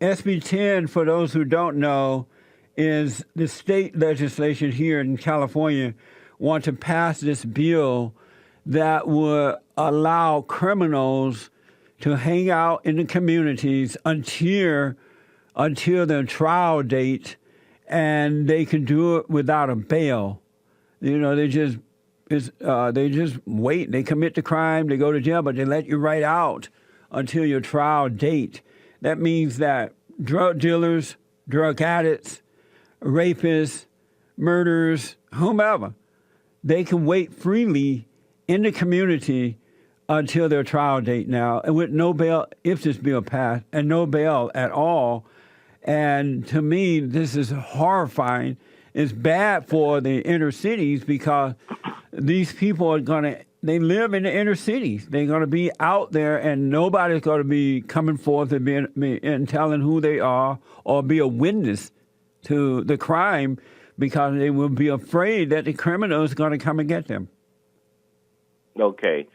SB 10, for those who don't know, is the state legislation here in California want to pass this bill that would allow criminals to hang out in the communities until their trial date, and they can do it without a bail. You know, they just wait. They commit the crime, they go to jail, but they let you right out until your trial date. That means that drug dealers, drug addicts, rapists, murderers, whomever, they can wait freely in the community until their trial date now, and with no bail if this bill passed, and no bail at all. And to me, this is horrifying. It's bad for the inner cities because these people they live in the inner cities. They're going to be out there, and nobody's going to be coming forth and telling who they are or be a witness to the crime because they will be afraid that the criminal is going to come and get them. Okay.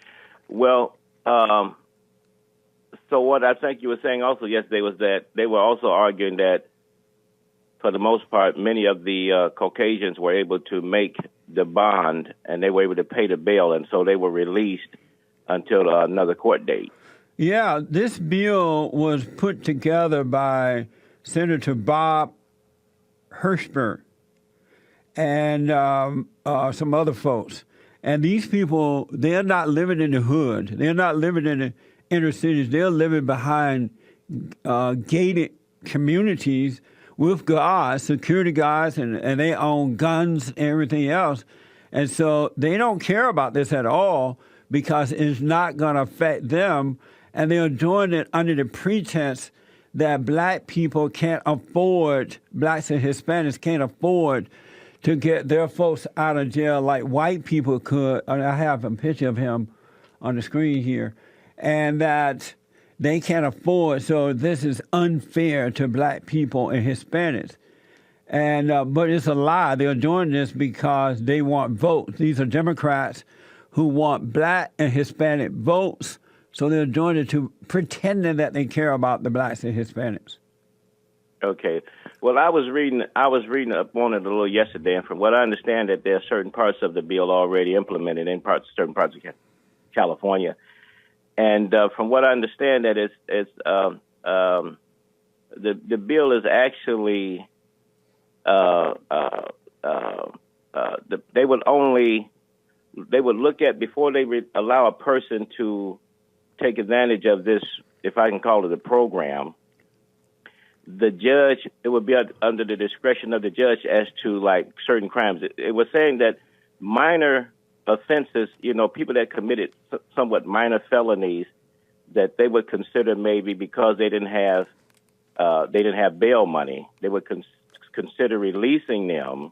Well, so what I think you were saying also yesterday was that they were also arguing that, for the most part, many of the Caucasians were able to make the bond and they were able to pay the bail, and so they were released until another court date. Yeah, this bill was put together by Senator Bob Hirschberg and some other folks. And these people, they're not living in the hood. They're not living in the inner cities. They're living behind gated communities with guards, security guards, and they own guns and everything else. And so they don't care about this at all because it's not going to affect them. And they're doing it under the pretense that black people can't afford, blacks and Hispanics can't afford to get their folks out of jail like white people could. I have a picture of him on the screen here. And that they can't afford, so this is unfair to black people and Hispanics. And but it's a lie. They're doing this because they want votes. These are Democrats who want black and Hispanic votes, so they're doing it to pretending that they care about the blacks and Hispanics. Okay. Well, I was reading up on it a little yesterday, and from what I understand, that there are certain parts of the bill already implemented in certain parts of California. And from what I understand, that the bill is actually they would look at before they allow a person to take advantage of this, if I can call it a program. The judge, it would be under the discretion of the judge as to like certain crimes. It was saying that minor offenses, people that committed somewhat minor felonies, that they would consider maybe because they didn't have bail money, they would consider releasing them,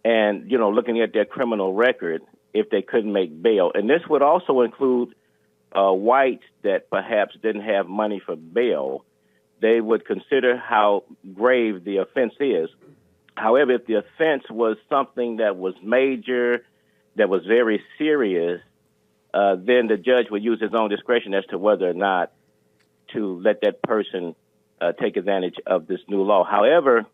and looking at their criminal record if they couldn't make bail. And this would also include whites that perhaps didn't have money for bail. They would consider how grave the offense is. However, if the offense was something that was major, that was very serious, then the judge would use his own discretion as to whether or not to let that person take advantage of this new law. However,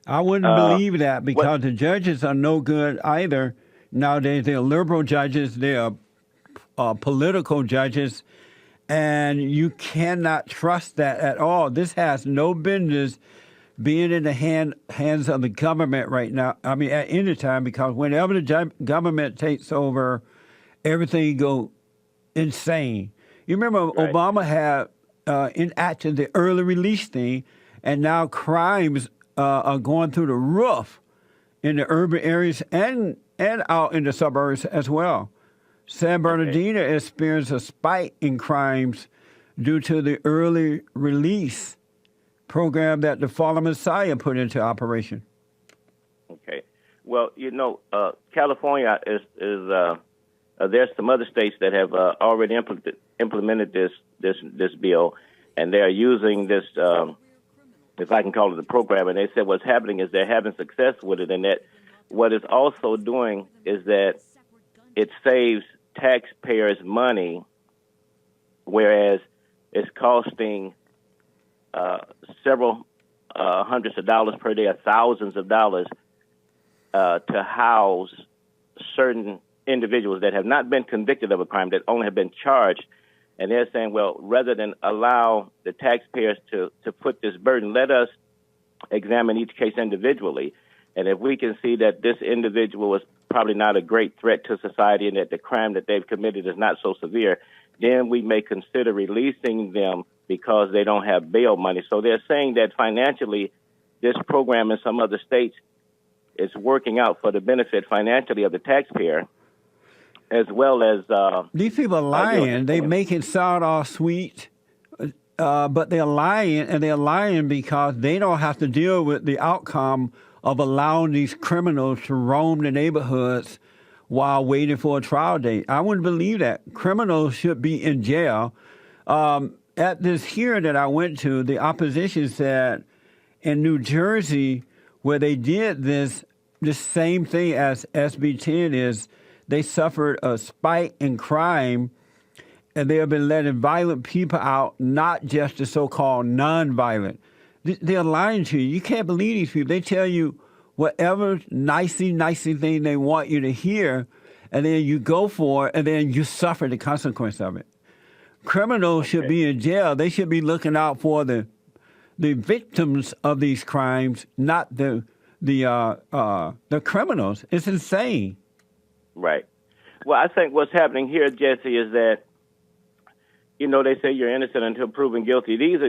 I wouldn't believe that because the judges are no good either. Nowadays, they're liberal judges, they're political judges, and you cannot trust that at all. This has no business being in the hands of the government right now. I mean, at any time, because whenever the government takes over, everything go insane. You remember right. Obama had enacted the early release thing, and now crimes are going through the roof in the urban areas and out in the suburbs as well. San Bernardino experienced a spike in crimes due to the early release program that the Fallen Messiah put into operation. Okay. Well, California is there's some other states that have already implemented this bill, and they are using this, if I can call it a program. And they said what's happening is they're having success with it, and that what it's also doing is that it saves taxpayers money, whereas it's costing several hundreds of dollars per day, or thousands of dollars to house certain individuals that have not been convicted of a crime, that only have been charged. And they're saying, well, rather than allow the taxpayers to put this burden, let us examine each case individually. And if we can see that this individual is probably not a great threat to society and that the crime that they've committed is not so severe, then we may consider releasing them because they don't have bail money. So they're saying that financially, this program in some other states is working out for the benefit financially of the taxpayer, as well as... These people are lying. They make it sound all sweet, but they're lying, and they're lying because they don't have to deal with the outcome of allowing these criminals to roam the neighborhoods while waiting for a trial date. I wouldn't believe that. Criminals should be in jail. At this hearing that I went to, the opposition said in New Jersey, where they did this same thing as SB 10 is, they suffered a spike in crime, and they have been letting violent people out, not just the so-called non-violent. They're lying to you. You can't believe these people. They tell you whatever nicey thing they want you to hear, and then you go for it, and then you suffer the consequence of it. Criminals should be in jail. They should be looking out for the victims of these crimes, not the criminals. It's insane. Right. Well, I think what's happening here, Jesse, is that, you know, they say you're innocent until proven guilty. These are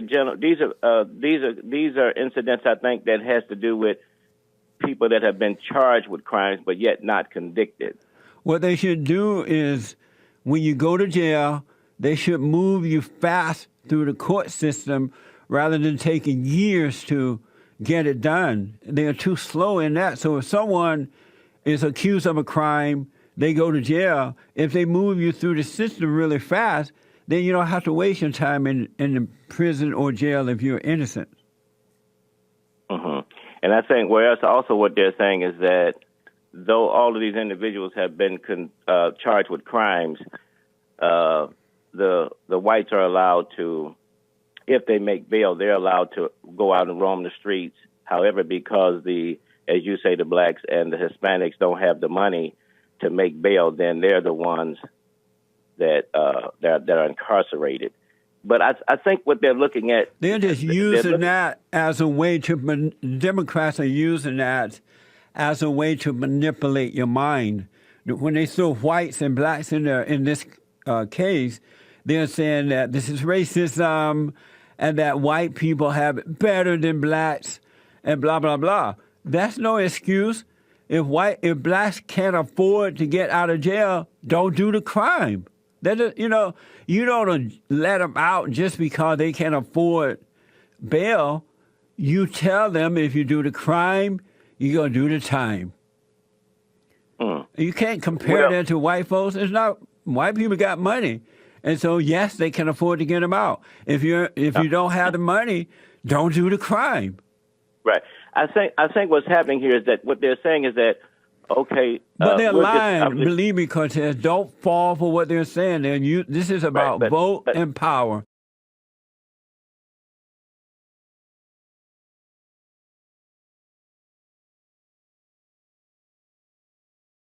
incidents, I think, that has to do with people that have been charged with crimes but yet not convicted. What they should do is, when you go to jail, they should move you fast through the court system rather than taking years to get it done. They are too slow in that. So if someone is accused of a crime, they go to jail. If they move you through the system really fast, then you don't have to waste your time in the prison or jail if you're innocent. Mm-hmm. And I think, well, also what they're saying is that though all of these individuals have been charged with crimes, the whites are allowed to, if they make bail, they're allowed to go out and roam the streets. However, because as you say, the blacks and the Hispanics don't have the money to make bail, then they're the ones that are incarcerated. But I think what they're looking at... They're just using that as a way to... Democrats are using that as a way to manipulate your mind. When they throw whites and blacks in there, in this case, they're saying that this is racism and that white people have it better than blacks and blah, blah, blah. That's no excuse. If blacks can't afford to get out of jail, don't do the crime. You don't let them out just because they can't afford bail. You tell them if you do the crime, you're going to do the time. You can't compare that to white folks. It's not, white people got money. And so, yes, they can afford to get them out. If you don't have the money, don't do the crime. Right. I think what's happening here is that what they're saying is that, okay. But they're lying, believe me, Cortez. Don't fall for what they're saying. This is about vote and power.